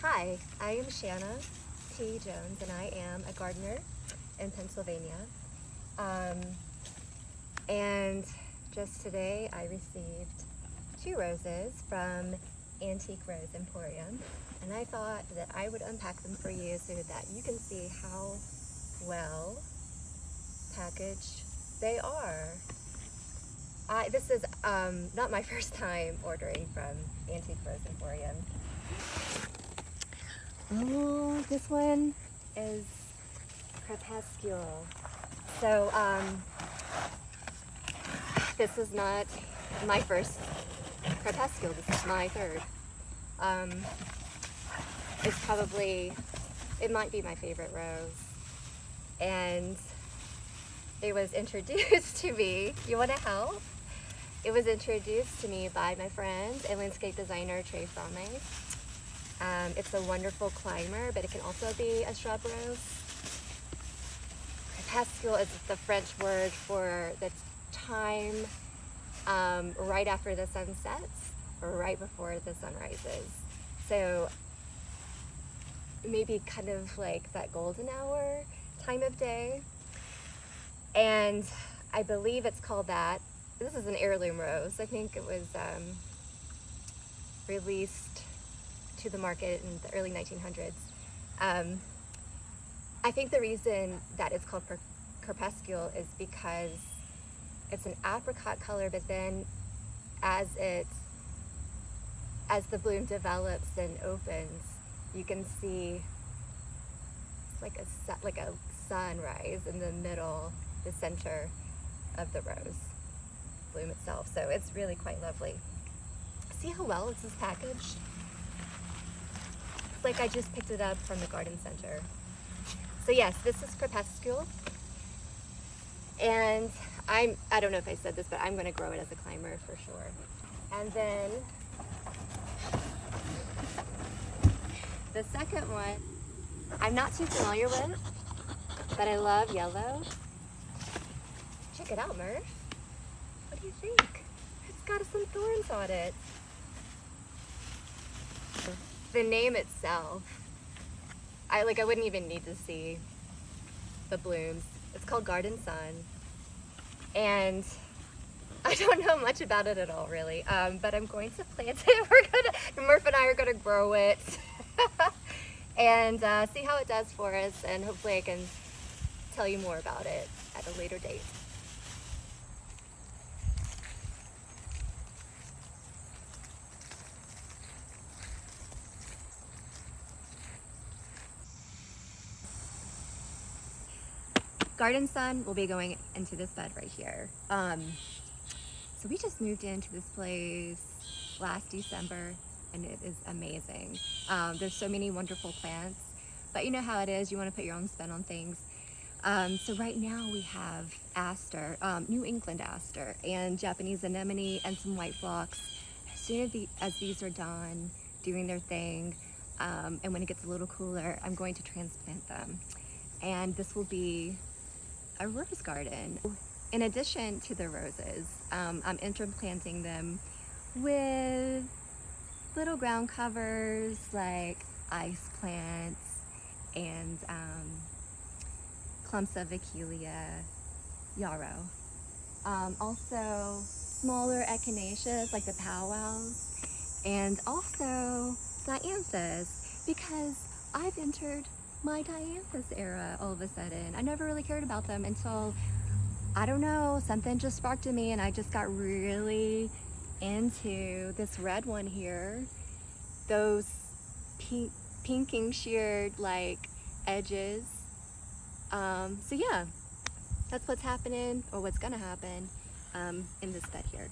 Hi, I am Shanna T. Jones, and I am a gardener in Pennsylvania. And just today I received 2 roses from Antique Rose Emporium, and I thought that I would unpack them for you so that you can see how well packaged they are. This is not my first time ordering from Antique Rose Emporium. Oh, this one is Crepuscule. So this is not my first Crepuscule. This is my third. It might be my favorite rose. And it was introduced to me. You want to help? It was introduced to me by my friend and landscape designer Trey Fromme. It's a wonderful climber, but it can also be a shrub rose. Crepuscule is the French word for the time right after the sun sets or right before the sun rises. So maybe kind of like that golden hour time of day. And I believe it's called that. This is an heirloom rose. I think it was released to the market in the early 1900s. I think the reason that it's called Crepuscule is because it's an apricot color, but then as the bloom develops and opens, you can see it's like a sunrise in the middle, the center of the rose bloom itself. So it's really quite lovely. See how well this is packaged? It's like I just picked it up from the garden center. So yes, this is Crepuscule. And I don't know if I said this, but I'm going to grow it as a climber for sure. And then the second one, I'm not too familiar with, but I love yellow. Check it out, Murph. What do you think? It's got some thorns on it. The name itself, I wouldn't even need to see the blooms. It's called Garden Sun. And I don't know much about it at all, really. But I'm going to plant it. Murph and I are gonna grow it and see how it does for us. And hopefully I can tell you more about it at a later date. Garden Sun will be going into this bed right here. So we just moved into this place last December, and it is amazing. There's so many wonderful plants, but you know how it is, you want to put your own spin on things. So right now we have aster, New England aster, and Japanese anemone, and some white phlox. As soon as these are done doing their thing, and when it gets a little cooler, I'm going to transplant them. And this will be a rose garden. In addition to the roses, I'm interplanting them with little ground covers like ice plants and clumps of Achillea, yarrow. Also smaller echinaceas like the powwows, and also dianthus, because I've entered my dianthus era all of a sudden. I never really cared about them until, I don't know, something just sparked in me and I just got really into this red one here. Those pinking sheared like edges. So yeah, that's what's happening, or what's gonna happen in this bed here.